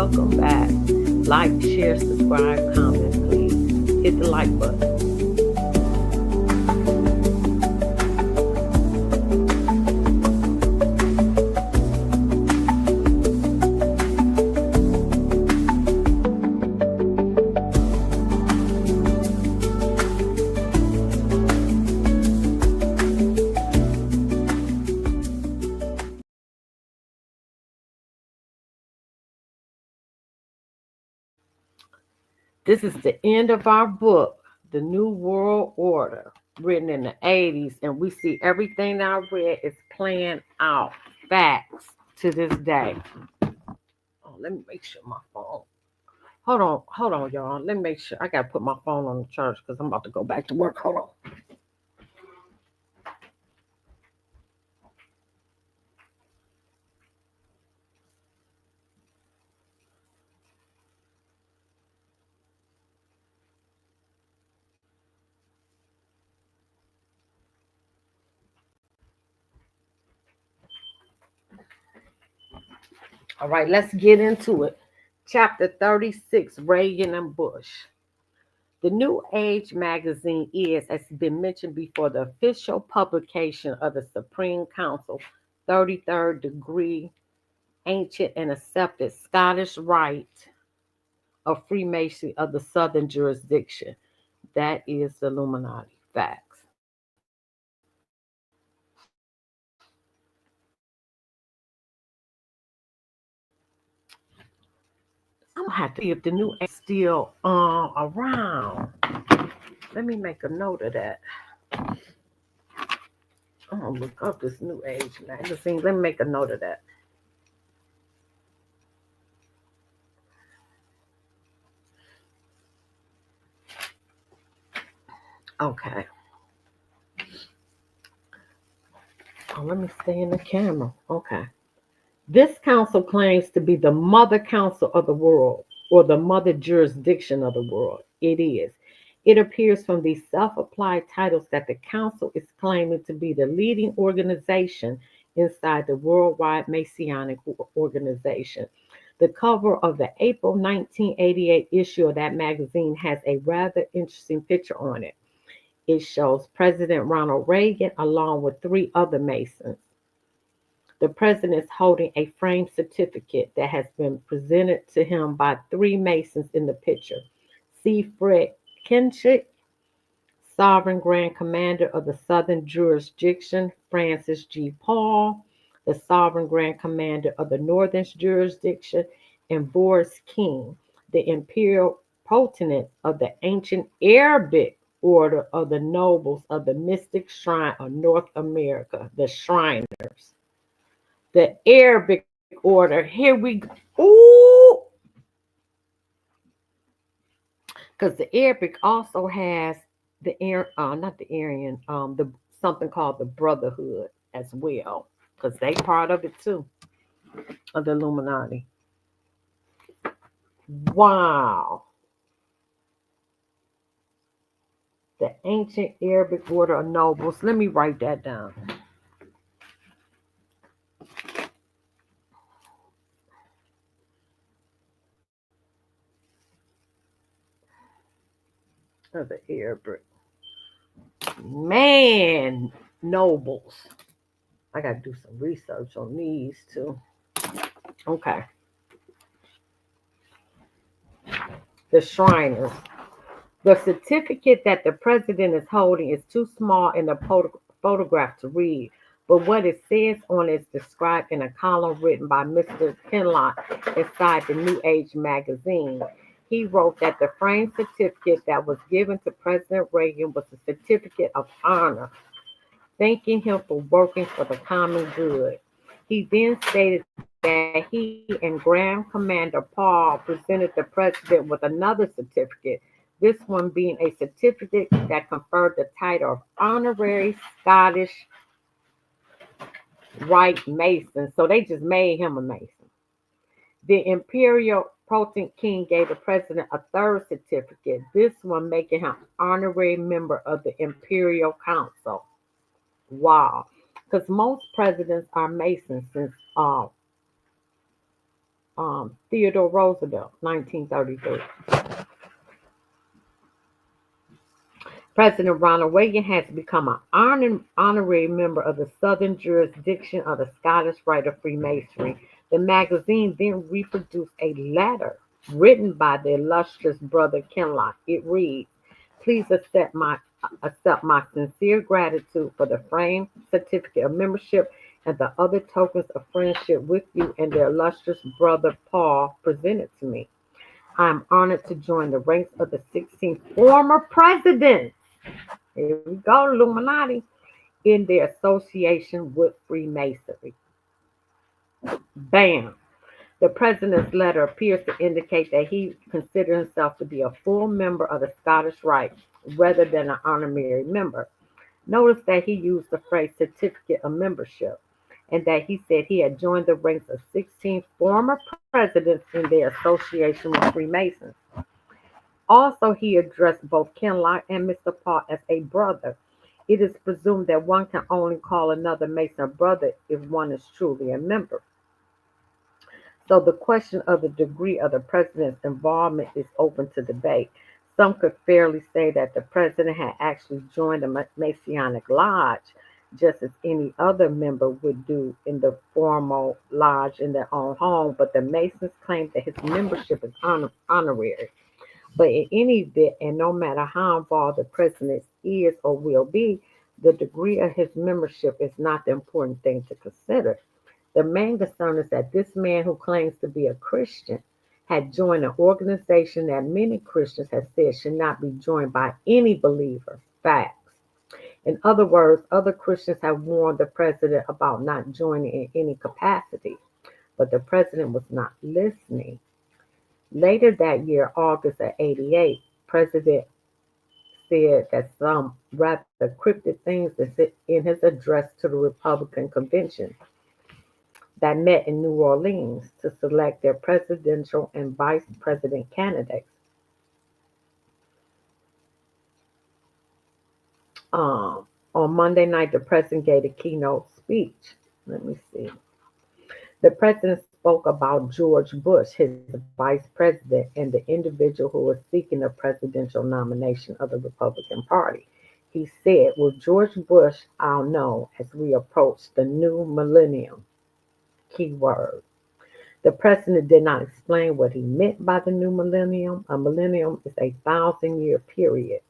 welcome back. Like, share, subscribe, comment, please. Hit the like button. This is the end of our book, The New World Order, written in the 80s, and we see everything that I read is playing out facts to this day. Oh, let me make sure my phone. Hold on, y'all. Let me make sure. I gotta put my phone on the charge because I'm about to go back to work. Hold on. All right, let's get into it. Chapter 36, Reagan and Bush. The New Age magazine is, as has been mentioned before, the official publication of the Supreme Council, 33rd degree, ancient and accepted Scottish rite of Freemasonry of the Southern jurisdiction. That is the Illuminati. Facts. I'm gonna have to see if the New Age is still around. Let me make a note of that. I'm gonna look up this New Age magazine. Let me make a note of that. Okay. Oh, let me stay in the camera. Okay. This council claims to be the mother council of the world or the mother jurisdiction of the world. It is. It appears from these self applied titles that the council is claiming to be the leading organization inside the worldwide Masonic organization. The cover of the April 1988 issue of that magazine has a rather interesting picture on it. It shows President Ronald Reagan along with three other Masons. The president is holding a framed certificate that has been presented to him by three Masons in the picture. C. Fred Kinchick, Sovereign Grand Commander of the Southern Jurisdiction, Francis G. Paul, the Sovereign Grand Commander of the Northern Jurisdiction, and Boris King, the Imperial Potentate of the ancient Arabic Order of the Nobles of the Mystic Shrine of North America, the Shriners. The Arabic order. Here we go. Ooh! Because the Arabic also has the not the Aryan, the something called the Brotherhood as well. Because they part of it too, of the Illuminati. Wow. The ancient Arabic order of nobles. Let me write that down. Of the Arabic. Man, nobles. I got to do some research on these too. Okay. The Shriners. The certificate that the president is holding is too small in the photograph to read, but what it says on it is described in a column written by Mr. Kinlock inside the New Age magazine. He wrote that the framed certificate that was given to President Reagan was a certificate of honor, thanking him for working for the common good. He then stated that he and Grand Commander Paul presented the president with another certificate, this one being a certificate that conferred the title of Honorary Scottish Rite Mason. So they just made him a Mason. The Imperial Potentate King gave the president a third certificate, this one making him honorary member of the Imperial Council. Wow. Because most presidents are Masons since Theodore Roosevelt, 1933. President Ronald Reagan has become an honorary member of the Southern jurisdiction of the Scottish Rite of Freemasonry. The magazine then reproduced a letter written by the illustrious brother Kinloch. It reads, "Please accept my sincere gratitude for the framed certificate of membership and the other tokens of friendship with you and the illustrious brother Paul presented to me. I am honored to join the ranks of the 16 former presidents." Here we go, Illuminati, in their association with Freemasonry. Bam. The president's letter appears to indicate that he considers himself to be a full member of the Scottish Rite rather than an honorary member. Notice that he used the phrase certificate of membership and that he said he had joined the ranks of 16 former presidents in their association with Freemasons. Also, he addressed both Kinloch and Mr. Paul as a brother. It is presumed that one can only call another Mason a brother if one is truly a member. So the question of the degree of the president's involvement is open to debate. Some could fairly say that the president had actually joined a Masonic lodge, just as any other member would do in the formal lodge in their own home, but the Masons claim that his membership is honorary. But in any event, and no matter how involved the president is or will be, the degree of his membership is not the important thing to consider. The main concern is that this man who claims to be a Christian had joined an organization that many Christians have said should not be joined by any believer. Facts. In other words, other Christians have warned the president about not joining in any capacity, but the president was not listening. Later that year, August of '88, President said that some rather cryptic things in his address to the Republican convention that met in New Orleans to select their presidential and vice president candidates. On Monday night, the president gave a keynote speech. Let me see. The president spoke about George Bush, his vice president, and the individual who was seeking the presidential nomination of the Republican Party. He said, "With George Bush, I'll know as we approach the new millennium." Keyword. The president did not explain what he meant by the new millennium. A millennium is a 1,000-year period,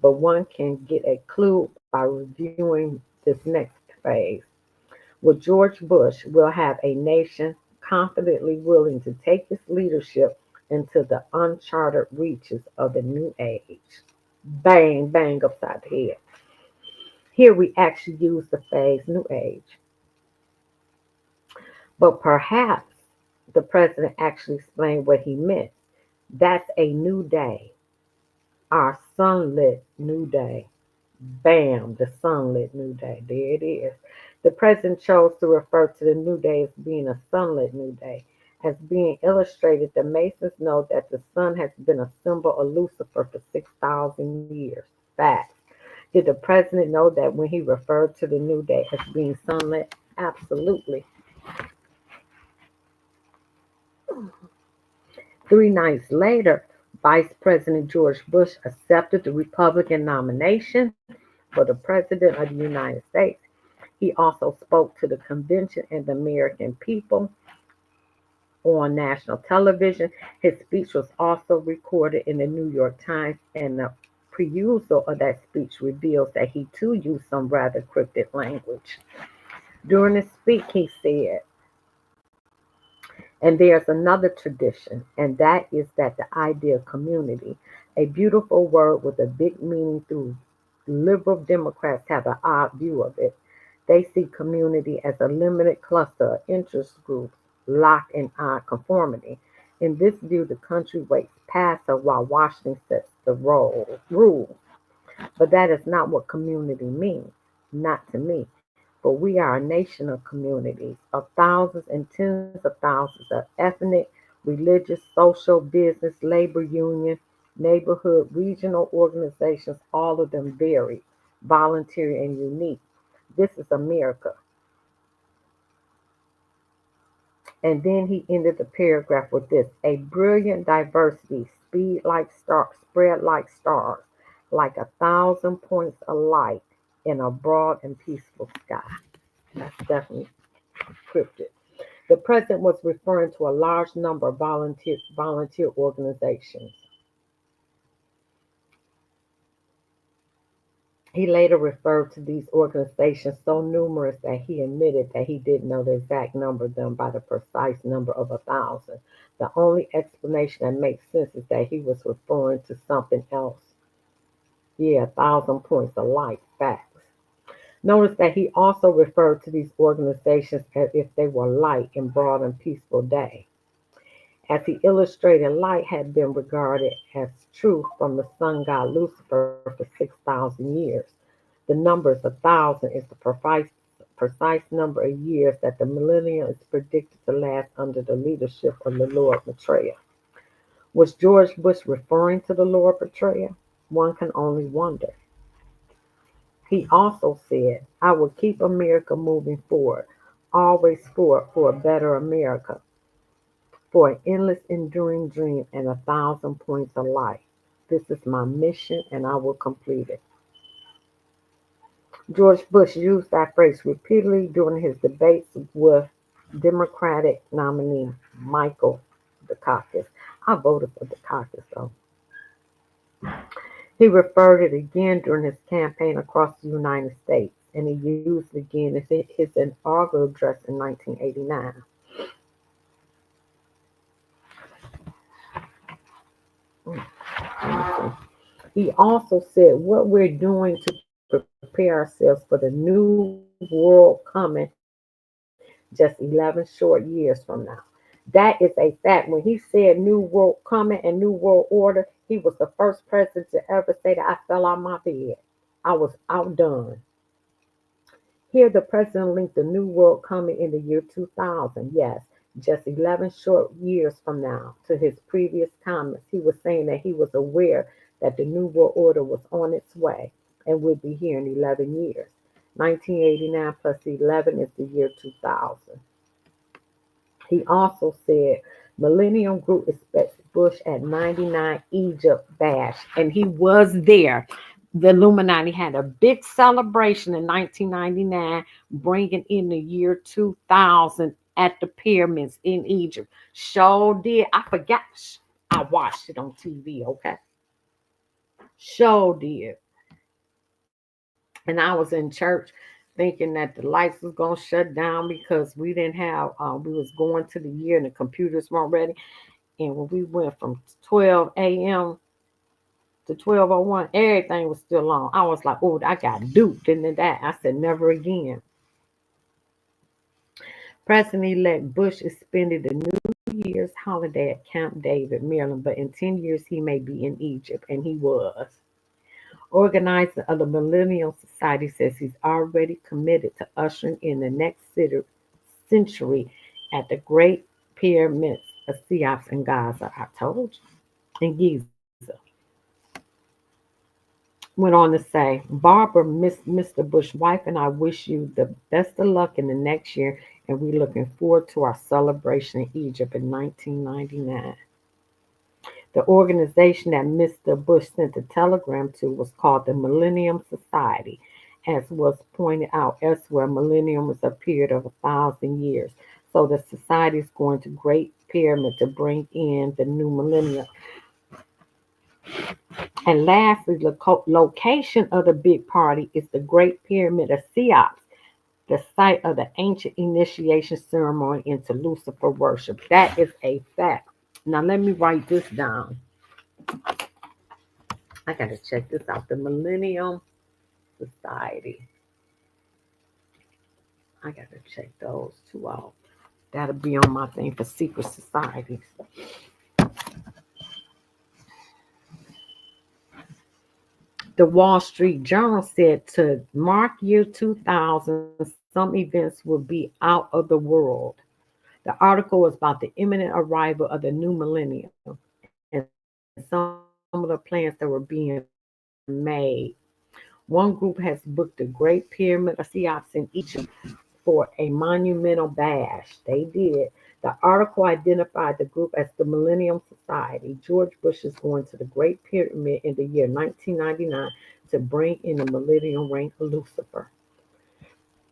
but one can get a clue by reviewing this next phase. With George Bush, we'll have a nation confidently willing to take its leadership into the uncharted reaches of the new age. Bang, bang upside the head. Here we actually use the phrase new age. But perhaps the president actually explained what he meant. That's a new day, our sunlit new day. Bam, the sunlit new day. There it is. The president chose to refer to the new day as being a sunlit new day. As being illustrated, the Masons know that the sun has been a symbol of Lucifer for 6,000 years. Facts. Did the president know that when he referred to the new day as being sunlit? Absolutely. 3 nights later, Vice President George Bush accepted the Republican nomination for the President of the United States. He also spoke to the convention and the American people on national television. His speech was also recorded in the New York Times, and the perusal of that speech reveals that he too used some rather cryptic language. During his speech, he said, and there's another tradition, and that is that the idea of community, a beautiful word with a big meaning through liberal Democrats have an odd view of it. They see community as a limited cluster of interest groups locked in odd conformity. In this view, the country waits passive while Washington sets the rules. But that is not what community means, not to me. For we are a nation of communities, of thousands and tens of thousands of ethnic, religious, social, business, labor union, neighborhood, regional organizations, all of them varied, voluntary, and unique. This is America. And then he ended the paragraph with this: a brilliant diversity, spread like stars, like 1,000 points of light in a broad and peaceful sky. That's definitely cryptic. The president was referring to a large number of volunteer organizations. He later referred to these organizations so numerous that he admitted that he didn't know the exact number of them by the precise number of 1,000. The only explanation that makes sense is that he was referring to something else. Yeah, 1,000 points of light. Facts. Notice that he also referred to these organizations as if they were light in broad and peaceful day. As he illustrated, light had been regarded as truth from the sun god Lucifer for 6,000 years. The numbers 1,000 is the precise number of years that the millennium is predicted to last under the leadership of the Lord Maitreya. Was George Bush referring to the Lord Maitreya? One can only wonder. He also said, I will keep America moving forward, always forward for a better America, for an endless enduring dream and 1,000 points of light. This is my mission and I will complete it. George Bush used that phrase repeatedly during his debates with Democratic nominee Michael Dukakis. I voted for Dukakis, though. He referred it again during his campaign across the United States, and he used it again in his inaugural address in 1989. He also said what we're doing to prepare ourselves for the new world coming just 11 short years from now. That is a fact. When he said new world coming and new world order, he was the first president to ever say that I fell out my bed. I was outdone. Here, the president linked the new world coming in the year 2000, yes, just 11 short years from now, to his previous comments. He was saying that he was aware that the new world order was on its way and would be here in 11 years. 1989 plus 11 is the year 2000. He also said Millennium Group expects Bush at 99 Egypt Bash, and he was there. The Illuminati had a big celebration in 1999, bringing in the year 2000 at the pyramids in Egypt. Show did. I forgot. I watched it on TV, okay? Show did. And I was in church thinking that the lights was going to shut down because we didn't have, we was going to the year and the computers weren't ready. And when we went from 12 a.m. to 12:01, everything was still on. I was like, oh, I got duped into that. I said, never again. President-elect Bush expended the New Year's holiday at Camp David, Maryland, but in 10 years he may be in Egypt, and he was. Organizer of the Millennium Society says he's already committed to ushering in the next century at the Great Pyramids of Cheops in Gaza. I told you. In Giza. Went on to say, Barbara, Mr. Bush wife, and I wish you the best of luck in the next year, and we're looking forward to our celebration in Egypt in 1999. The organization that Mr. Bush sent the telegram to was called the Millennium Society. As was pointed out elsewhere, millennium was a period of 1,000 years. So the society is going to Great Pyramid to bring in the new millennium. And lastly, the location of the big party is the Great Pyramid of Cheops, the site of the ancient initiation ceremony into Lucifer worship. That is a fact. Now let me write this down. I gotta check this out. The Millennium Society. I gotta check those two out. That'll be on my thing for secret societies. The Wall Street Journal said to mark year 2000, some events will be out of the world. The article was about the imminent arrival of the new millennium and some of the plans that were being made. One group has booked the Great Pyramid of Cheops in Egypt for a monumental bash. They did. The The article identified the group as the Millennium Society. George Bush is going to the Great Pyramid in the year 1999 to bring in the millennium reign of Lucifer,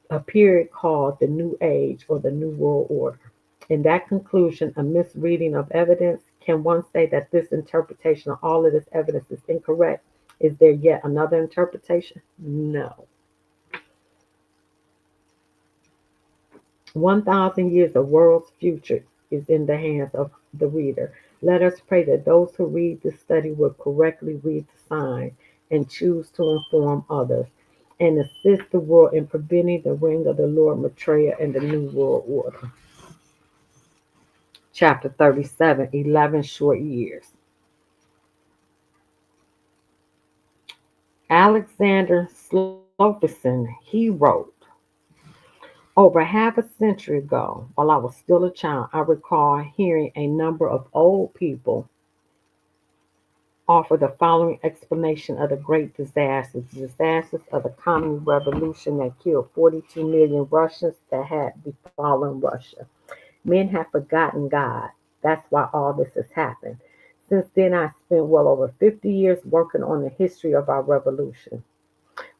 a period called the New Age or the New World Order. In that conclusion, a misreading of evidence, can one say that this interpretation of all of this evidence is incorrect? Is there yet another interpretation? No. 1,000 years of world's future is in the hands of the reader. Let us pray that those who read this study will correctly read the signs and choose to inform others and assist the world in preventing the ring of the Lord Maitreya and the New World Order. Chapter 37, 11 Short Years. Alexander Slopeson, he wrote, over half a century ago, while I was still a child, I recall hearing a number of old people offer the following explanation of the great disasters, the disasters of the Communist Revolution that killed 42 million Russians that had befallen Russia. Men have forgotten God. That's why all this has happened. Since then, I spent well over 50 years working on the history of our revolution.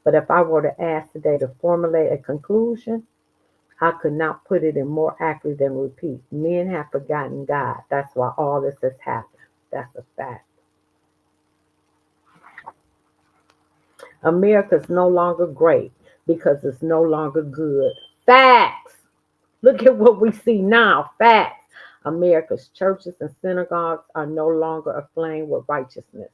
But if I were to ask today to formulate a conclusion, I could not put it in more accurately than repeat. Men have forgotten God. That's why all this has happened. That's a fact. America's no longer great because it's no longer good. Facts. Look at what we see now. Facts. America's churches and synagogues are no longer aflame with righteousness.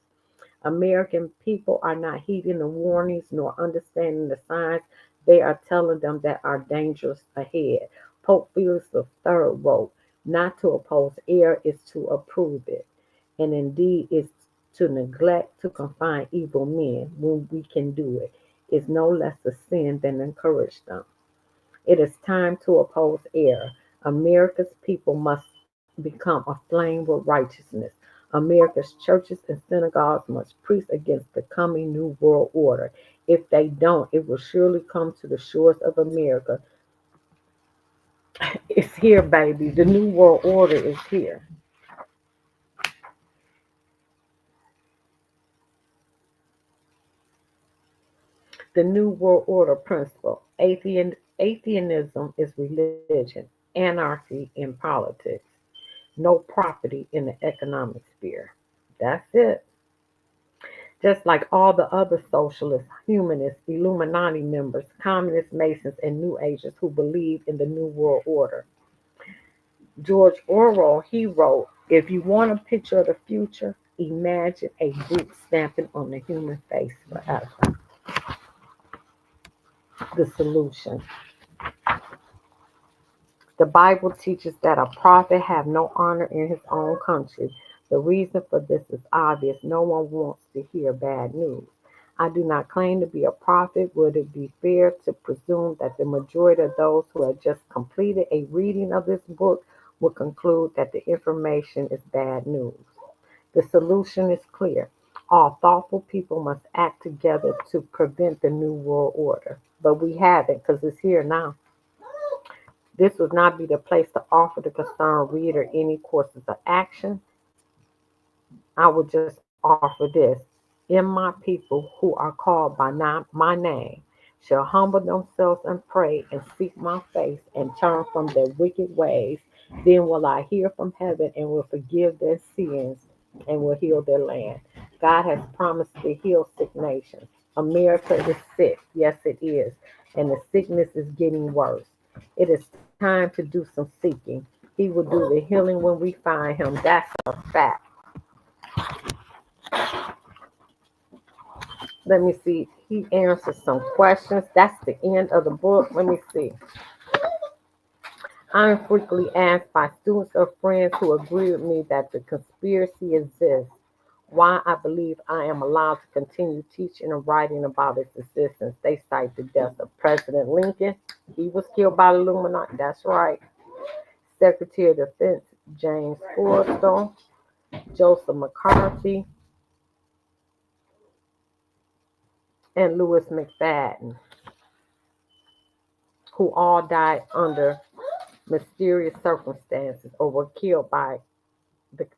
American people are not heeding the warnings nor understanding the signs. They are telling them that are dangerous ahead. Pope Felix III wrote, not to oppose error is to approve it, and indeed is to neglect to confine evil men when we can do it. Is no less a sin than encourage them. It is time to oppose error. America's people must become aflame with righteousness. America's churches and synagogues must preach against the coming New World Order. If they don't, it will surely come to the shores of America. It's here, baby. The New World Order is here. The New World Order principle. Atheism is religion, anarchy in politics, no property in the economic sphere. That's it. Just like all the other socialists, humanists, Illuminati members, communist Masons, and New Agers who believe in the New World Order. George Orwell, he wrote, if you want a picture of the future, imagine a boot stamping on the human face forever. The solution. The Bible teaches that a prophet have no honor in his own country. The reason for this is obvious. No one wants to hear bad news. I do not claim to be a prophet. Would it be fair to presume that the majority of those who have just completed a reading of this book would conclude that the information is bad news? The solution is clear. All thoughtful people must act together to prevent the New World Order. But we haven't because it's here now. This would not be the place to offer the concerned reader any courses of action. I would just offer this. In my people who are called by my name shall humble themselves and pray and seek my face and turn from their wicked ways. Then will I hear from heaven and will forgive their sins and will heal their land. God has promised to heal sick nations. America is sick. Yes, it is. And the sickness is getting worse. It is time to do some seeking. He will do the healing when we find him. That's a fact. Let me see. He answers some questions. That's the end of the book. Let me see. I am frequently asked by students or friends who agree with me that the conspiracy exists, why I believe I am allowed to continue teaching and writing about its existence. They cite the death of President Lincoln. He was killed by the Illuminati. That's right. Secretary of Defense James Forrestal, Joseph McCarthy, and Louis McFadden, who all died under mysterious circumstances or were killed by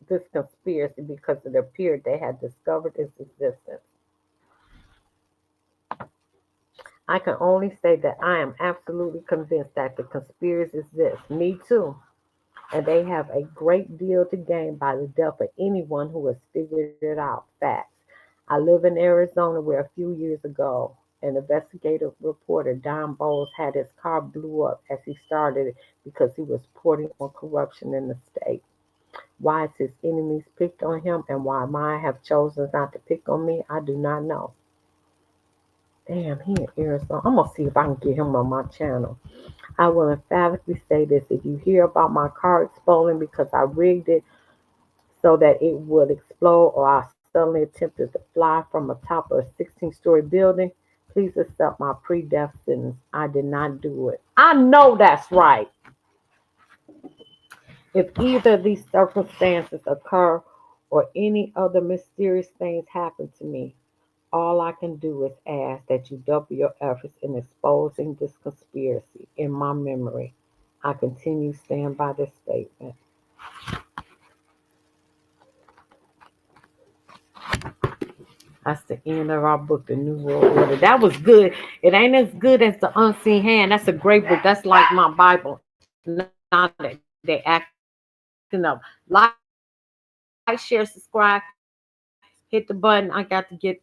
this conspiracy because it appeared they had discovered its existence. I can only say that I am absolutely convinced that the conspiracy exists. Me too. And they have a great deal to gain by the death of anyone who has figured it out. Facts. I live in Arizona where a few years ago, an investigative reporter, Don Bowles, had his car blew up as he started it because he was reporting on corruption in the state. Why his enemies picked on him and why mine have chosen not to pick on me, I do not know. Damn, he in Arizona. I'm gonna see if I can get him on my channel. I will emphatically say this: if you hear about my car exploding because I rigged it so that it would explode, or I suddenly attempted to fly from the top of a 16-story building, please accept my pre-death sentence. I did not do it. I know that's right. If either of these circumstances occur or any other mysterious things happen to me, all I can do is ask that you double your efforts in exposing this conspiracy in my memory. I continue to stand by this statement. That's the end of our book, The New World Order. That was good. It ain't as good as The Unseen Hand. That's a great book. That's like my Bible. Now that they acting up. Like, share, subscribe, hit the button. I got to get